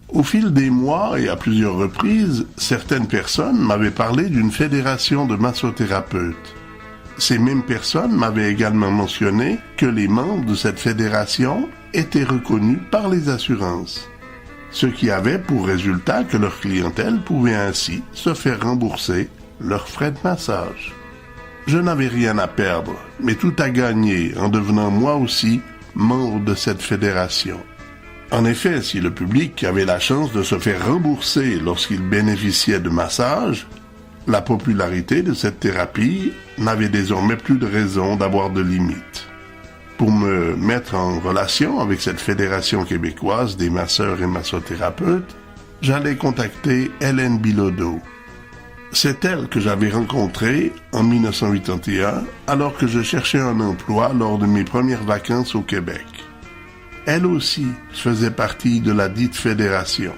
Au fil des mois et à plusieurs reprises, certaines personnes m'avaient parlé d'une fédération de massothérapeutes. Ces mêmes personnes m'avaient également mentionné que les membres de cette fédération étaient reconnus par les assurances, ce qui avait pour résultat que leur clientèle pouvait ainsi se faire rembourser leurs frais de massage. Je n'avais rien à perdre, mais tout à gagner en devenant moi aussi membre de cette fédération. En effet, si le public avait la chance de se faire rembourser lorsqu'il bénéficiait de massages, la popularité de cette thérapie n'avait désormais plus de raison d'avoir de limites. Pour me mettre en relation avec cette fédération québécoise des masseurs et massothérapeutes, j'allais contacter Hélène Bilodeau. C'est elle que j'avais rencontrée en 1981 alors que je cherchais un emploi lors de mes premières vacances au Québec. Elle aussi faisait partie de la dite fédération.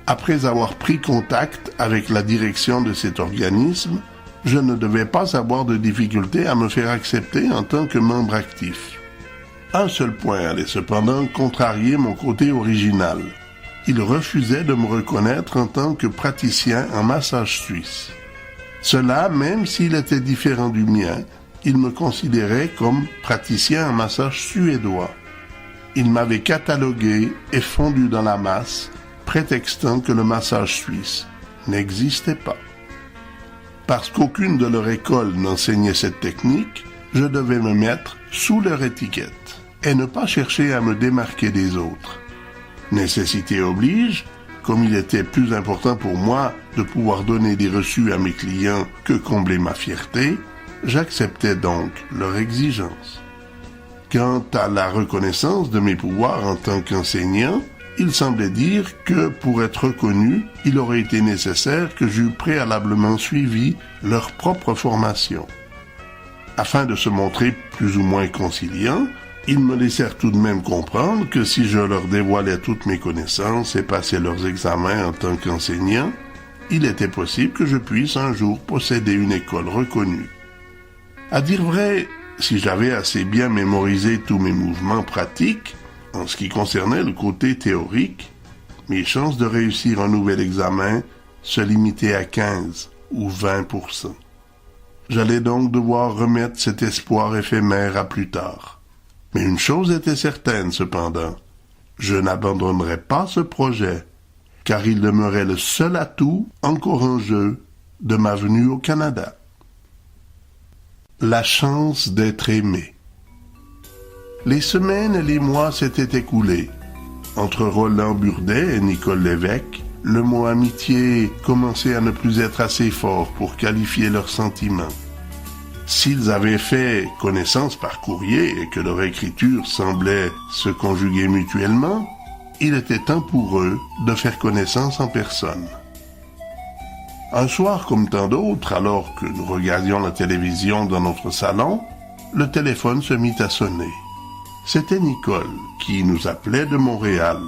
Après avoir pris contact avec la direction de cet organisme, je ne devais pas avoir de difficulté à me faire accepter en tant que membre actif. Un seul point allait cependant contrarier mon côté original. Il refusait de me reconnaître en tant que praticien en massage suisse. Cela, même s'il était différent du mien, il me considérait comme praticien en massage suédois. Il m'avait catalogué et fondu dans la masse, prétextant que le massage suisse n'existait pas. Parce qu'aucune de leurs écoles n'enseignait cette technique, je devais me mettre sous leur étiquette et ne pas chercher à me démarquer des autres. Nécessité oblige, comme il était plus important pour moi de pouvoir donner des reçus à mes clients que combler ma fierté, j'acceptais donc leur exigence. Quant à la reconnaissance de mes pouvoirs en tant qu'enseignant, il semblait dire que, pour être reconnu, il aurait été nécessaire que j'eus préalablement suivi leur propre formation. Afin de se montrer plus ou moins conciliant, ils me laissèrent tout de même comprendre que si je leur dévoilais toutes mes connaissances et passais leurs examens en tant qu'enseignant, il était possible que je puisse un jour posséder une école reconnue. À dire vrai, si j'avais assez bien mémorisé tous mes mouvements pratiques, en ce qui concernait le côté théorique, mes chances de réussir un nouvel examen se limitaient à 15 ou 20%. J'allais donc devoir remettre cet espoir éphémère à plus tard. Mais une chose était certaine cependant, je n'abandonnerais pas ce projet, car il demeurait le seul atout encore en jeu de ma venue au Canada. La chance d'être aimé. Les semaines et les mois s'étaient écoulés. Entre Roland Burdet et Nicole Lévesque, le mot amitié commençait à ne plus être assez fort pour qualifier leurs sentiments. S'ils avaient fait connaissance par courrier et que leur écriture semblait se conjuguer mutuellement, il était temps pour eux de faire connaissance en personne. Un soir comme tant d'autres, alors que nous regardions la télévision dans notre salon, le téléphone se mit à sonner. C'était Nicole qui nous appelait de Montréal.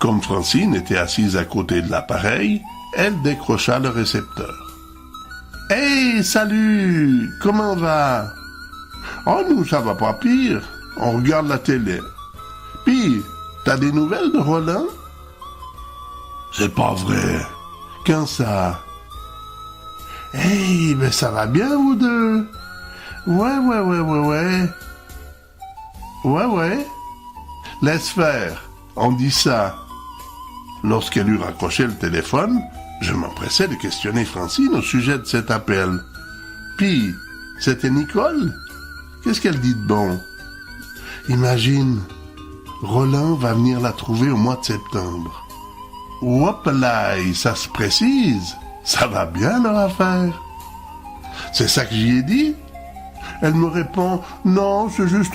Comme Francine était assise à côté de l'appareil, elle décrocha le récepteur. « Hey, salut! Comment va? »« Oh, nous, ça va pas pire. On regarde la télé. Puis, t'as des nouvelles de Roland? »« C'est pas vrai. Quand ça? »« Hey, ben ça va bien, vous deux? »« Ouais. Ouais. Laisse faire. On dit ça. » Lorsqu'elle eut raccroché le téléphone, je m'empressais de questionner Francine au sujet de cet appel. Puis, c'était Nicole? Qu'est-ce qu'elle dit de bon? Imagine, Roland va venir la trouver au mois de septembre. Hop là, ça se précise. Ça va bien leur affaire. C'est ça que j'y ai dit? Elle me répond, non, c'est juste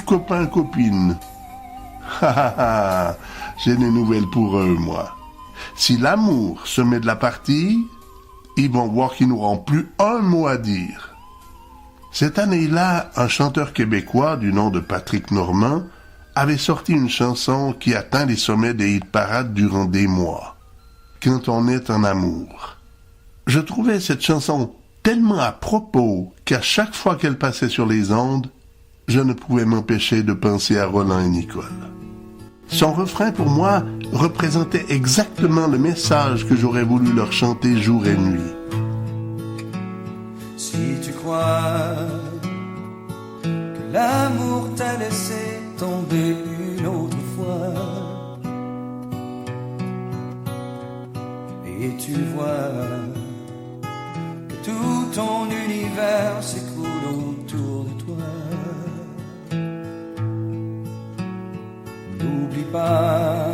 copain-copine. J'ai des nouvelles pour eux, moi. Si l'amour se met de la partie, ils vont voir qu'ils n'auront plus un mot à dire. Cette année-là, un chanteur québécois du nom de Patrick Normand avait sorti une chanson qui atteint les sommets des hit-parades durant des mois. Quand on est en amour. Je trouvais cette chanson tellement à propos qu'à chaque fois qu'elle passait sur les ondes, je ne pouvais m'empêcher de penser à Roland et Nicole. Son refrain, pour moi, représentait exactement le message que j'aurais voulu leur chanter jour et nuit. Si tu crois que l'amour t'a laissé tomber une autre fois, et tu vois que tout ton univers s'écroule autour de toi, n'oublie pas,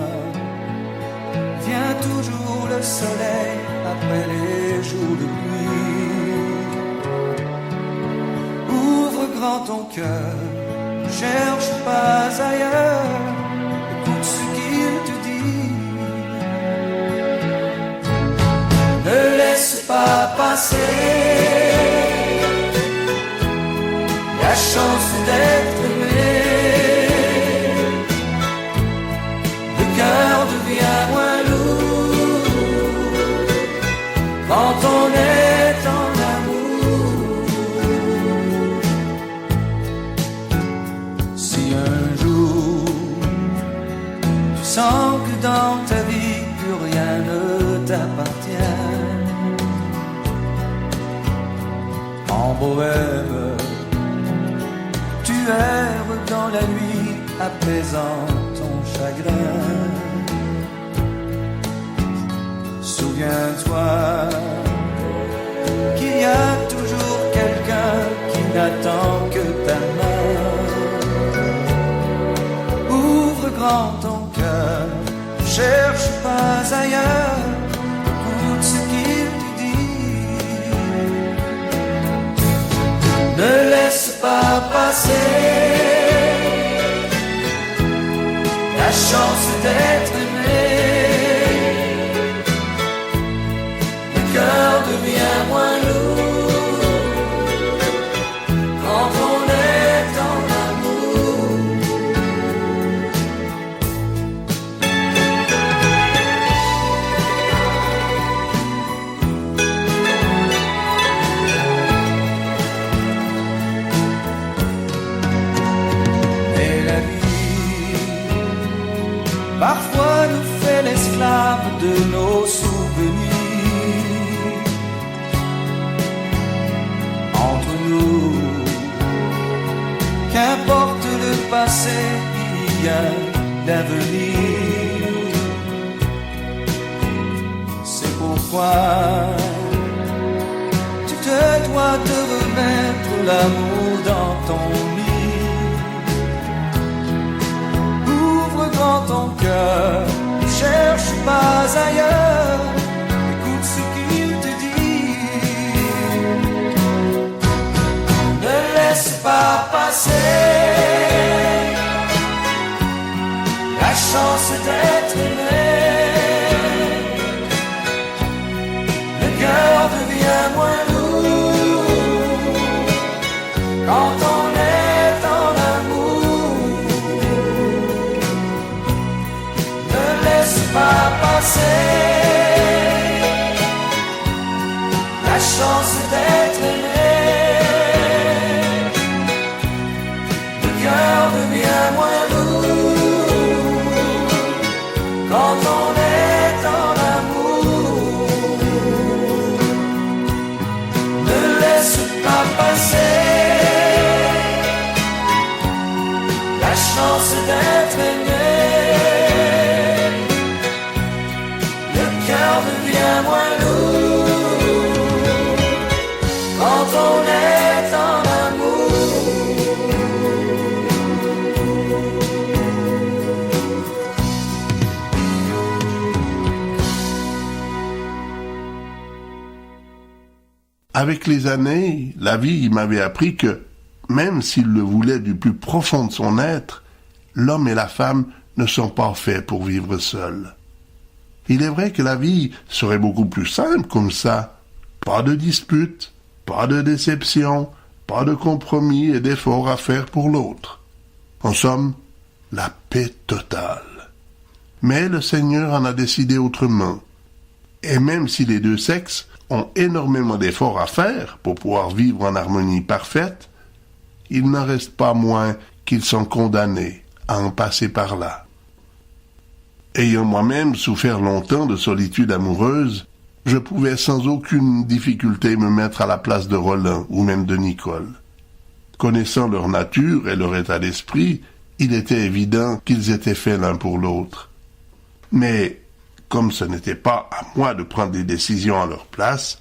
vient toujours le soleil après les jours de pluie. Ouvre grand ton cœur, cherche pas ailleurs, écoute ce qu'il te dit. Ne laisse pas passer la chance d'être aimé. Le cœur devient moins lourd quand on est en amour. Si un jour tu sens que dans ta vie plus rien ne t'appartient, en bohème tu erres dans la nuit apaisant ton chagrin. Souviens-toi qu'il y a toujours quelqu'un qui n'attend que ta main. Ouvre grand ton cœur, cherche pas ailleurs, écoute ce qu'il te dit. Ne laisse pas passer la chance d'être aimé. Le cœur devient moins lourd quand on est en amour. Mais la vie parfois nous fait l'esclave de nos souvenirs. Entre nous, qu'importe le passé, il y a l'avenir. C'est pourquoi tu te dois de remettre l'amour dans ton lit. Ouvre grand ton cœur, ne cherche pas ailleurs, écoute ce qu'il te dit. Ne laisse pas passer la chance d'être aimé. Le cœur devient moins lourd quand on est en amour. Ne laisse pas passer la chance d'être aimé. Le cœur devient moins lourd quand on est en amour. Ne laisse pas passer la chance d'être aimé. Le cœur devient moins lourd quand on est en amour. Avec les années, la vie m'avait appris que, même s'il le voulait du plus profond de son être, l'homme et la femme ne sont pas faits pour vivre seuls. Il est vrai que la vie serait beaucoup plus simple comme ça. Pas de disputes, pas de déception, pas de compromis et d'efforts à faire pour l'autre. En somme, la paix totale. Mais le Seigneur en a décidé autrement. Et même si les deux sexes ont énormément d'efforts à faire pour pouvoir vivre en harmonie parfaite, il n'en reste pas moins qu'ils sont condamnés à en passer par là. Ayant moi-même souffert longtemps de solitude amoureuse, je pouvais sans aucune difficulté me mettre à la place de Roland ou même de Nicole. Connaissant leur nature et leur état d'esprit, il était évident qu'ils étaient faits l'un pour l'autre. Mais, comme ce n'était pas à moi de prendre des décisions à leur place,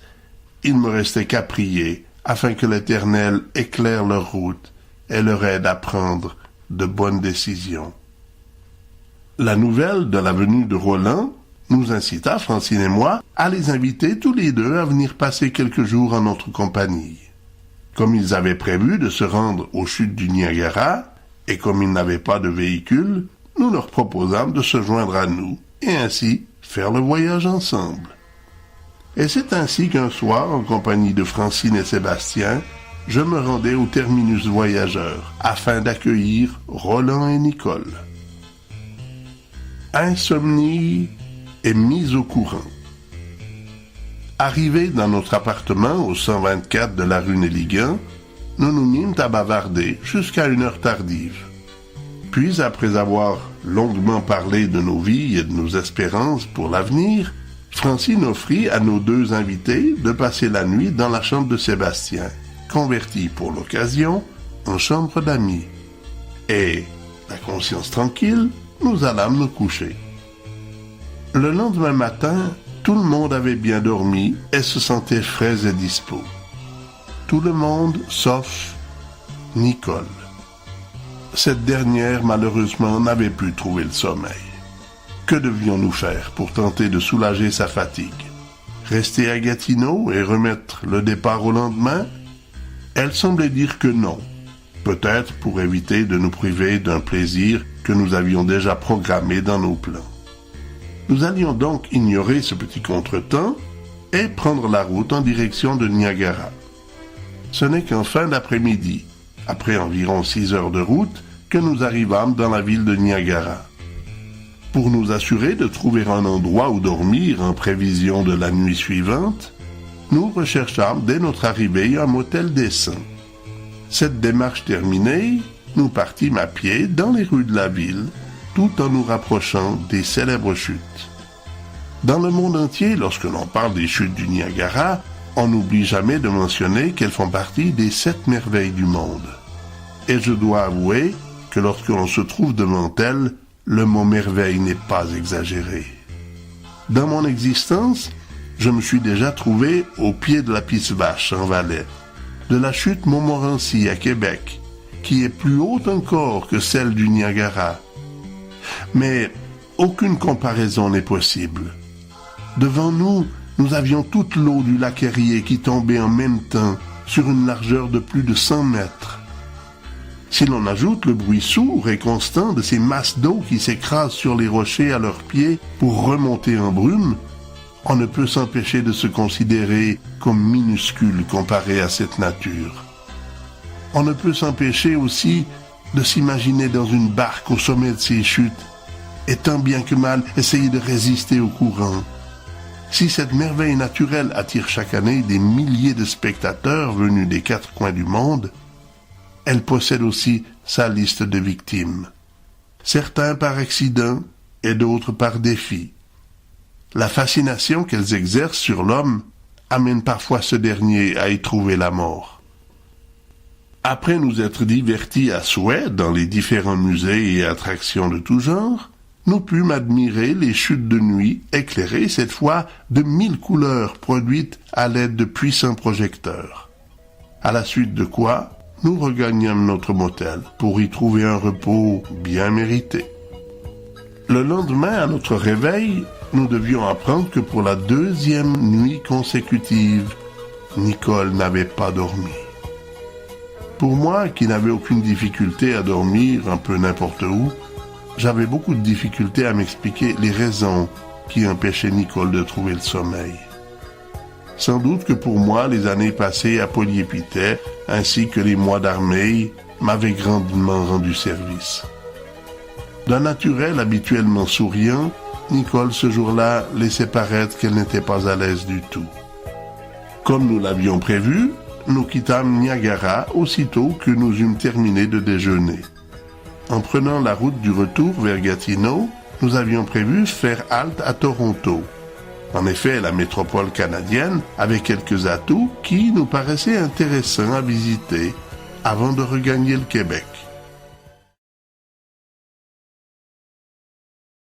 il me restait qu'à prier afin que l'Éternel éclaire leur route et leur aide à prendre de bonnes décisions. La nouvelle de la venue de Roland nous incita, Francine et moi, à les inviter tous les deux à venir passer quelques jours en notre compagnie. Comme ils avaient prévu de se rendre aux chutes du Niagara, et comme ils n'avaient pas de véhicule, nous leur proposâmes de se joindre à nous, et ainsi faire le voyage ensemble. Et c'est ainsi qu'un soir, en compagnie de Francine et Sébastien, je me rendais au terminus voyageur, afin d'accueillir Roland et Nicole. Insomnie et mise au courant. Arrivés dans notre appartement au 124 de la rue Néligan, nous nous mîmes à bavarder jusqu'à une heure tardive. Puis, après avoir longuement parlé de nos vies et de nos espérances pour l'avenir, Francine offrit à nos deux invités de passer la nuit dans la chambre de Sébastien, convertie pour l'occasion en chambre d'amis. Et, la conscience tranquille, nous allâmes nous coucher. Le lendemain matin, tout le monde avait bien dormi et se sentait frais et dispos. Tout le monde sauf Nicole. Cette dernière, malheureusement, n'avait pu trouver le sommeil. Que devions-nous faire pour tenter de soulager sa fatigue? Rester à Gatineau et remettre le départ au lendemain? Elle semblait dire que non, peut-être pour éviter de nous priver d'un plaisir que nous avions déjà programmé dans nos plans. Nous allions donc ignorer ce petit contretemps et prendre la route en direction de Niagara. Ce n'est qu'en fin d'après-midi, après environ 6 heures de route, que nous arrivâmes dans la ville de Niagara. Pour nous assurer de trouver un endroit où dormir en prévision de la nuit suivante, nous recherchâmes dès notre arrivée un motel décent. Cette démarche terminée, nous partîmes à pied dans les rues de la ville, tout en nous rapprochant des célèbres chutes. Dans le monde entier, lorsque l'on parle des chutes du Niagara, on n'oublie jamais de mentionner qu'elles font partie des 7 merveilles du monde. Et je dois avouer que lorsque l'on se trouve devant elles, le mot merveille n'est pas exagéré. Dans mon existence, je me suis déjà trouvé au pied de la Pisse Vache en Valais, de la chute Montmorency à Québec, qui est plus haute encore que celle du Niagara. Mais aucune comparaison n'est possible. Devant nous, nous avions toute l'eau du lac Erie qui tombait en même temps sur une largeur de plus de 100 mètres. Si l'on ajoute le bruit sourd et constant de ces masses d'eau qui s'écrasent sur les rochers à leurs pieds pour remonter en brume, on ne peut s'empêcher de se considérer comme minuscule comparé à cette nature. On ne peut s'empêcher aussi de s'imaginer dans une barque au sommet de ces chutes et tant bien que mal essayer de résister au courant. Si cette merveille naturelle attire chaque année des milliers de spectateurs venus des 4 coins du monde, elle possède aussi sa liste de victimes. Certains par accident et d'autres par défi. La fascination qu'elles exercent sur l'homme amène parfois ce dernier à y trouver la mort. Après nous être divertis à souhait dans les différents musées et attractions de tout genre, nous pûmes admirer les chutes de nuit éclairées cette fois de 1000 couleurs produites à l'aide de puissants projecteurs. À la suite de quoi, nous regagnâmes notre motel pour y trouver un repos bien mérité. Le lendemain, à notre réveil, nous devions apprendre que pour la 2e nuit consécutive, Nicole n'avait pas dormi. Pour moi, qui n'avais aucune difficulté à dormir un peu n'importe où, j'avais beaucoup de difficultés à m'expliquer les raisons qui empêchaient Nicole de trouver le sommeil. Sans doute que pour moi, les années passées à Polyépithète, ainsi que les mois d'armée, m'avaient grandement rendu service. D'un naturel habituellement souriant, Nicole ce jour-là laissait paraître qu'elle n'était pas à l'aise du tout. Comme nous l'avions prévu, nous quittâmes Niagara aussitôt que nous eûmes terminé de déjeuner. En prenant la route du retour vers Gatineau, nous avions prévu faire halte à Toronto. En effet, la métropole canadienne avait quelques atouts qui nous paraissaient intéressants à visiter avant de regagner le Québec.